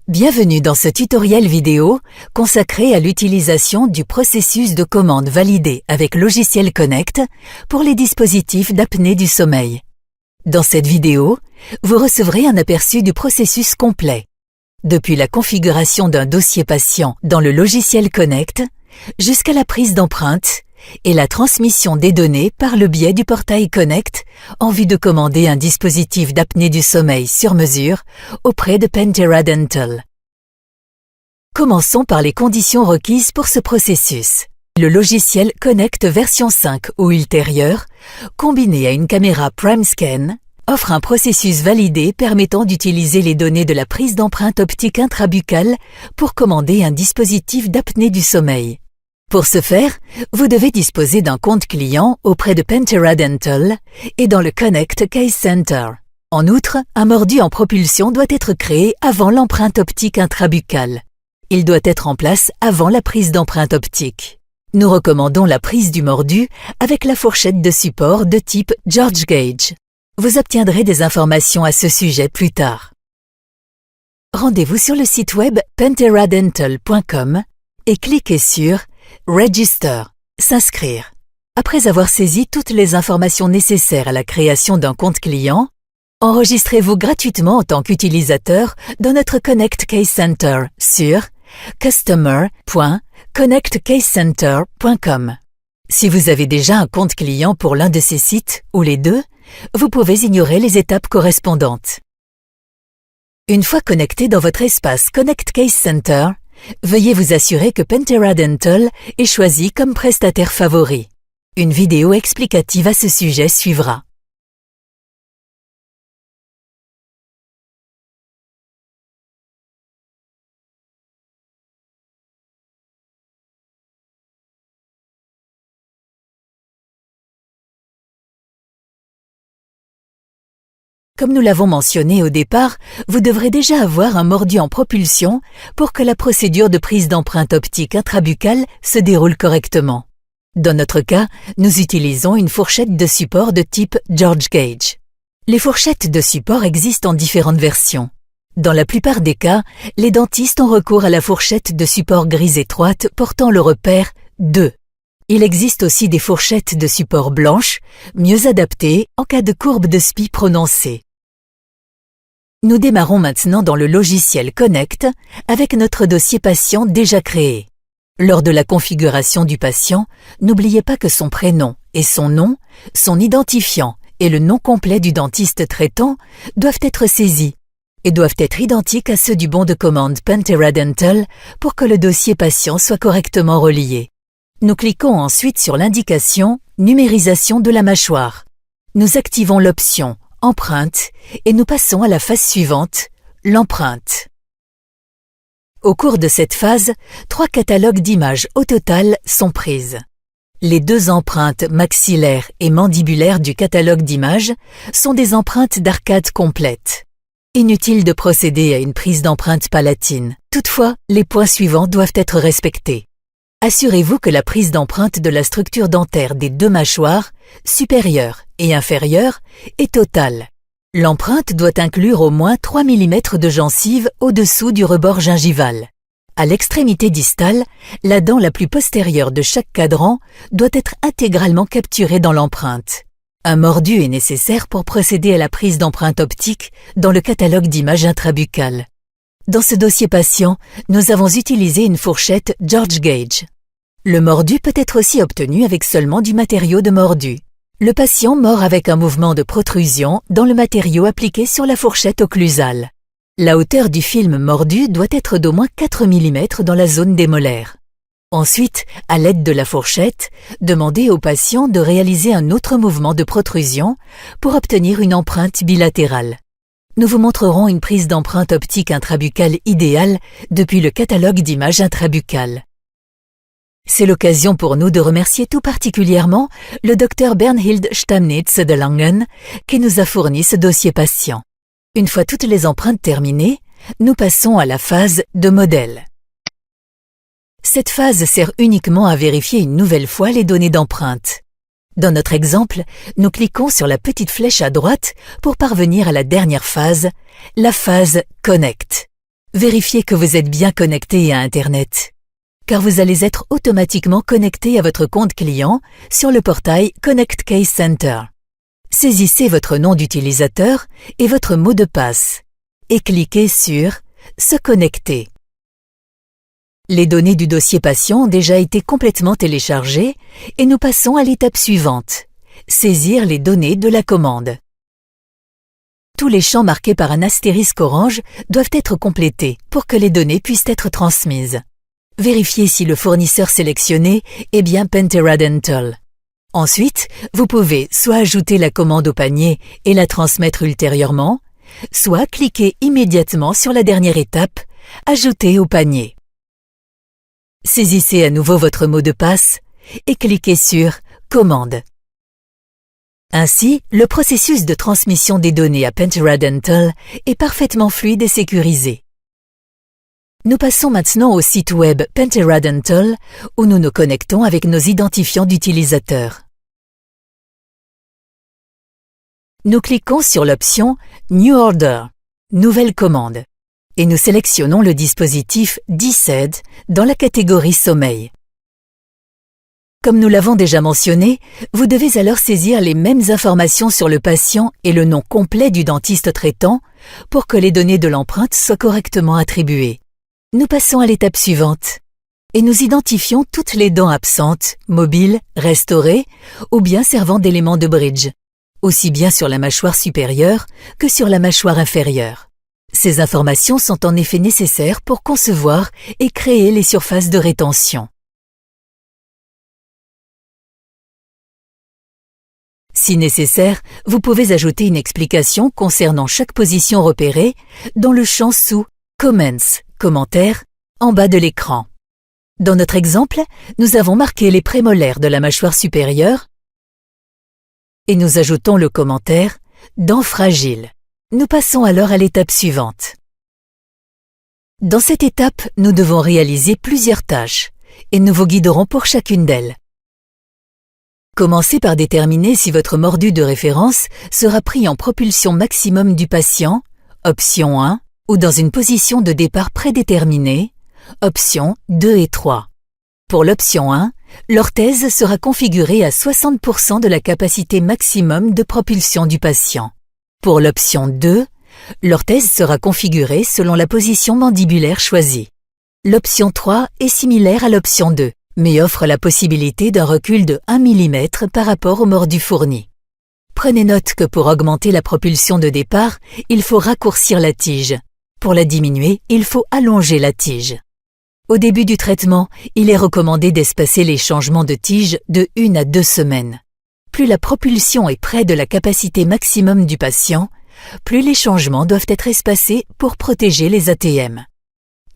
Bienvenue dans ce tutoriel vidéo consacré à l'utilisation du processus de commande validé avec Logiciel Connect pour les dispositifs d'apnée du sommeil. Dans cette vidéo, vous recevrez un aperçu du processus complet, depuis la configuration d'un dossier patient dans le Logiciel Connect jusqu'à la prise d'empreinte et la transmission des données par le biais du portail Connect en vue de commander un dispositif d'apnée du sommeil sur mesure auprès de Pentera Dental. Commençons par les conditions requises pour ce processus. Le logiciel Connect version 5 ou ultérieure, combiné à une caméra PrimeScan, offre un processus validé permettant d'utiliser les données de la prise d'empreinte optique intrabuccale pour commander un dispositif d'apnée du sommeil. Pour ce faire, vous devez disposer d'un compte client auprès de Pentera Dental et dans le Connect Case Center. En outre, un mordu en propulsion doit être créé avant l'empreinte optique intrabuccale. Il doit être en place avant la prise d'empreinte optique. Nous recommandons la prise du mordu avec la fourchette de support de type George Gauge. Vous obtiendrez des informations à ce sujet plus tard. Rendez-vous sur le site web penteradental.com et cliquez sur Register, s'inscrire. Après avoir saisi toutes les informations nécessaires à la création d'un compte client, enregistrez-vous gratuitement en tant qu'utilisateur dans notre Connect Case Center sur customer.connectcasecenter.com. Si vous avez déjà un compte client pour l'un de ces sites ou les deux, vous pouvez ignorer les étapes correspondantes. Une fois connecté dans votre espace Connect Case Center, veuillez vous assurer que Pentera Dental est choisi comme prestataire favori. Une vidéo explicative à ce sujet suivra. Comme nous l'avons mentionné au départ, vous devrez déjà avoir un mordu en propulsion pour que la procédure de prise d'empreinte optique intrabuccale se déroule correctement. Dans notre cas, nous utilisons une fourchette de support de type George Gauge. Les fourchettes de support existent en différentes versions. Dans la plupart des cas, les dentistes ont recours à la fourchette de support grise étroite portant le repère 2. Il existe aussi des fourchettes de support blanches, mieux adaptées en cas de courbe de SPI prononcée. Nous démarrons maintenant dans le logiciel Connect avec notre dossier patient déjà créé. Lors de la configuration du patient, n'oubliez pas que son prénom et son nom, son identifiant et le nom complet du dentiste traitant doivent être saisis et doivent être identiques à ceux du bon de commande Pentera Dental pour que le dossier patient soit correctement relié. Nous cliquons ensuite sur l'indication « Numérisation de la mâchoire ». Nous activons l'option « Empreinte » et nous passons à la phase suivante, l'empreinte. Au cours de cette phase, 3 catalogues d'images au total sont prises. Les 2 empreintes maxillaires et mandibulaires du catalogue d'images sont des empreintes d'arcade complètes. Inutile de procéder à une prise d'empreinte palatine. Toutefois, les points suivants doivent être respectés. Assurez-vous que la prise d'empreinte de la structure dentaire des 2 mâchoires, supérieure et inférieure, est totale. L'empreinte doit inclure au moins 3 mm de gencive au-dessous du rebord gingival. À l'extrémité distale, la dent la plus postérieure de chaque cadran doit être intégralement capturée dans l'empreinte. Un mordu est nécessaire pour procéder à la prise d'empreinte optique dans le catalogue d'images intrabuccales. Dans ce dossier patient, nous avons utilisé une fourchette George Gauge. Le mordu peut être aussi obtenu avec seulement du matériau de mordu. Le patient mord avec un mouvement de protrusion dans le matériau appliqué sur la fourchette occlusale. La hauteur du film mordu doit être d'au moins 4 mm dans la zone des molaires. Ensuite, à l'aide de la fourchette, demandez au patient de réaliser un autre mouvement de protrusion pour obtenir une empreinte bilatérale. Nous vous montrerons une prise d'empreinte optique intrabuccale idéale depuis le catalogue d'images intrabuccales. C'est l'occasion pour nous de remercier tout particulièrement le Dr Bernhild Stamnitz de Langen qui nous a fourni ce dossier patient. Une fois toutes les empreintes terminées, nous passons à la phase de modèle. Cette phase sert uniquement à vérifier une nouvelle fois les données d'empreinte. Dans notre exemple, nous cliquons sur la petite flèche à droite pour parvenir à la dernière phase, la phase Connect. Vérifiez que vous êtes bien connecté à Internet, car vous allez être automatiquement connecté à votre compte client sur le portail Connect Case Center. Saisissez votre nom d'utilisateur et votre mot de passe et cliquez sur « Se connecter ». Les données du dossier patient ont déjà été complètement téléchargées et nous passons à l'étape suivante, saisir les données de la commande. Tous les champs marqués par un astérisque orange doivent être complétés pour que les données puissent être transmises. Vérifiez si le fournisseur sélectionné est bien Pentera Dental. Ensuite, vous pouvez soit ajouter la commande au panier et la transmettre ultérieurement, soit cliquer immédiatement sur la dernière étape, ajouter au panier. Saisissez à nouveau votre mot de passe et cliquez sur Commande. Ainsi, le processus de transmission des données à Pentera Dental est parfaitement fluide et sécurisé. Nous passons maintenant au site web Pentera Dental où nous nous connectons avec nos identifiants d'utilisateurs. Nous cliquons sur l'option New Order, Nouvelle commande, et nous sélectionnons le dispositif DSED dans la catégorie Sommeil. Comme nous l'avons déjà mentionné, vous devez alors saisir les mêmes informations sur le patient et le nom complet du dentiste traitant pour que les données de l'empreinte soient correctement attribuées. Nous passons à l'étape suivante et nous identifions toutes les dents absentes, mobiles, restaurées ou bien servant d'éléments de bridge, aussi bien sur la mâchoire supérieure que sur la mâchoire inférieure. Ces informations sont en effet nécessaires pour concevoir et créer les surfaces de rétention. Si nécessaire, vous pouvez ajouter une explication concernant chaque position repérée dans le champ sous « Comments » commentaires en bas de l'écran. Dans notre exemple, nous avons marqué les prémolaires de la mâchoire supérieure et nous ajoutons le commentaire « Dents fragiles ». Nous passons alors à l'étape suivante. Dans cette étape, nous devons réaliser plusieurs tâches et nous vous guiderons pour chacune d'elles. Commencez par déterminer si votre mordu de référence sera pris en propulsion maximum du patient, option 1, ou dans une position de départ prédéterminée, option 2 et 3. Pour l'option 1, l'orthèse sera configurée à 60% de la capacité maximum de propulsion du patient. Pour l'option 2, l'orthèse sera configurée selon la position mandibulaire choisie. L'option 3 est similaire à l'option 2. Mais offre la possibilité d'un recul de 1 mm par rapport au mordu fourni. Prenez note que pour augmenter la propulsion de départ, il faut raccourcir la tige. Pour la diminuer, il faut allonger la tige. Au début du traitement, il est recommandé d'espacer les changements de tige de 1 à 2 semaines. Plus la propulsion est près de la capacité maximum du patient, plus les changements doivent être espacés pour protéger les ATM.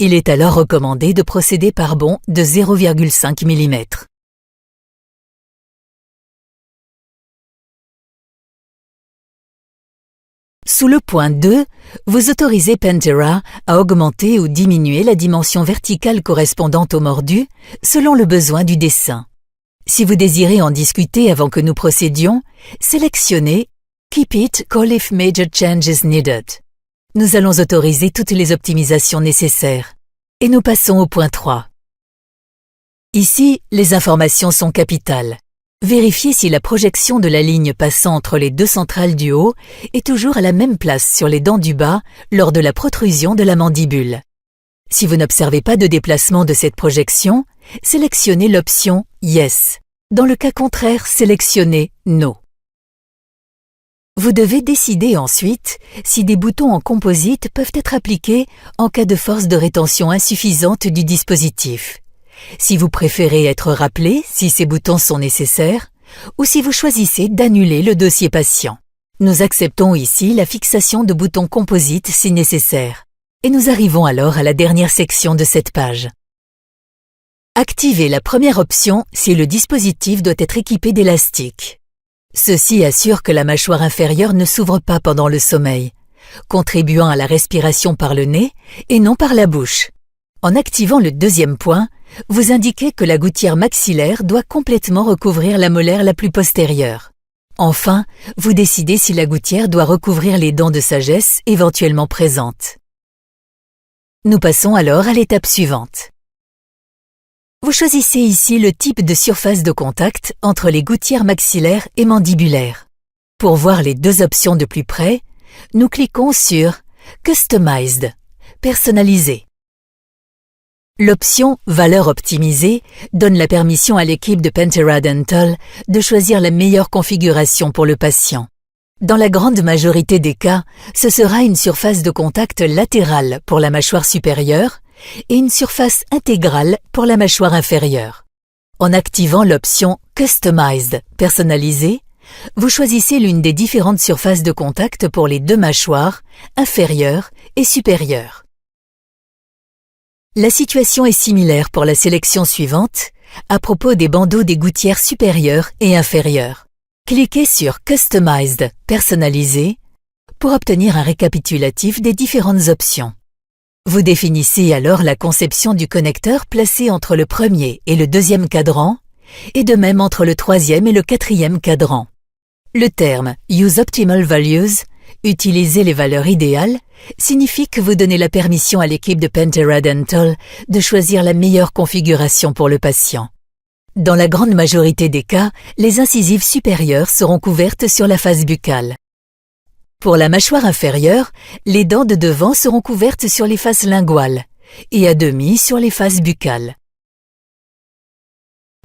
Il est alors recommandé de procéder par bond de 0,5 mm. Sous le point 2, vous autorisez Pentera à augmenter ou diminuer la dimension verticale correspondante au mordu selon le besoin du dessin. Si vous désirez en discuter avant que nous procédions, sélectionnez « Keep it, call if major change is needed ». Nous allons autoriser toutes les optimisations nécessaires. Et nous passons au point 3. Ici, les informations sont capitales. Vérifiez si la projection de la ligne passant entre les deux centrales du haut est toujours à la même place sur les dents du bas lors de la protrusion de la mandibule. Si vous n'observez pas de déplacement de cette projection, sélectionnez l'option « Yes ». Dans le cas contraire, sélectionnez « No ». Vous devez décider ensuite si des boutons en composite peuvent être appliqués en cas de force de rétention insuffisante du dispositif. Si vous préférez être rappelé si ces boutons sont nécessaires ou si vous choisissez d'annuler le dossier patient. Nous acceptons ici la fixation de boutons composites si nécessaire. Et nous arrivons alors à la dernière section de cette page. Activez la première option si le dispositif doit être équipé d'élastiques. Ceci assure que la mâchoire inférieure ne s'ouvre pas pendant le sommeil, contribuant à la respiration par le nez et non par la bouche. En activant le deuxième point, vous indiquez que la gouttière maxillaire doit complètement recouvrir la molaire la plus postérieure. Enfin, vous décidez si la gouttière doit recouvrir les dents de sagesse éventuellement présentes. Nous passons alors à l'étape suivante. Vous choisissez ici le type de surface de contact entre les gouttières maxillaires et mandibulaires. Pour voir les deux options de plus près, nous cliquons sur « Customized » personnalisé. L'option « Valeur optimisée » donne la permission à l'équipe de Pentera Dental de choisir la meilleure configuration pour le patient. Dans la grande majorité des cas, ce sera une surface de contact latérale pour la mâchoire supérieure et une surface intégrale pour la mâchoire inférieure. En activant l'option « Customized » personnalisé, vous choisissez l'une des différentes surfaces de contact pour les deux mâchoires, inférieure et supérieure. La situation est similaire pour la sélection suivante, à propos des bandeaux des gouttières supérieures et inférieures. Cliquez sur « Customized » personnalisé pour obtenir un récapitulatif des différentes options. Vous définissez alors la conception du connecteur placé entre le premier et le deuxième cadran, et de même entre le troisième et le quatrième cadran. Le terme « Use Optimal Values » utiliser les valeurs idéales signifie que vous donnez la permission à l'équipe de Pentera Dental de choisir la meilleure configuration pour le patient. Dans la grande majorité des cas, les incisives supérieures seront couvertes sur la face buccale. Pour la mâchoire inférieure, les dents de devant seront couvertes sur les faces linguales et à demi sur les faces buccales.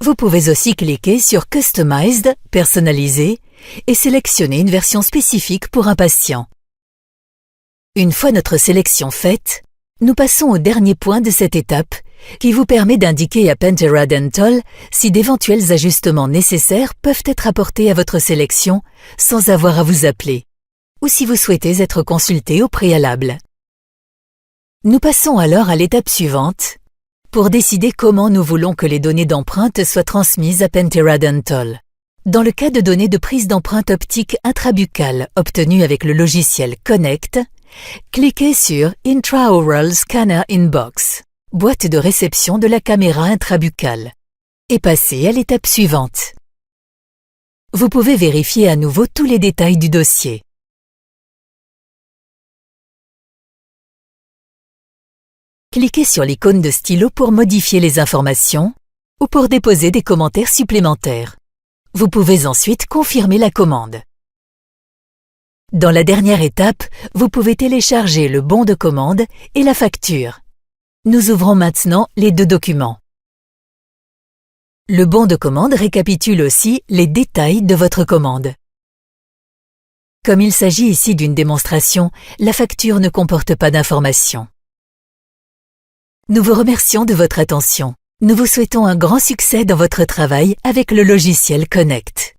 Vous pouvez aussi cliquer sur « Customized » personnalisé et sélectionner une version spécifique pour un patient. Une fois notre sélection faite, nous passons au dernier point de cette étape qui vous permet d'indiquer à Pentera Dental si d'éventuels ajustements nécessaires peuvent être apportés à votre sélection sans avoir à vous appeler, ou si vous souhaitez être consulté au préalable. Nous passons alors à l'étape suivante pour décider comment nous voulons que les données d'empreinte soient transmises à Pentera Dental. Dans le cas de données de prise d'empreinte optique intrabuccale obtenues avec le logiciel Connect, cliquez sur « Intraoral Scanner Inbox » boîte de réception de la caméra intrabuccale et passez à l'étape suivante. Vous pouvez vérifier à nouveau tous les détails du dossier. Cliquez sur l'icône de stylo pour modifier les informations ou pour déposer des commentaires supplémentaires. Vous pouvez ensuite confirmer la commande. Dans la dernière étape, vous pouvez télécharger le bon de commande et la facture. Nous ouvrons maintenant les deux documents. Le bon de commande récapitule aussi les détails de votre commande. Comme il s'agit ici d'une démonstration, la facture ne comporte pas d'informations. Nous vous remercions de votre attention. Nous vous souhaitons un grand succès dans votre travail avec le logiciel Connect.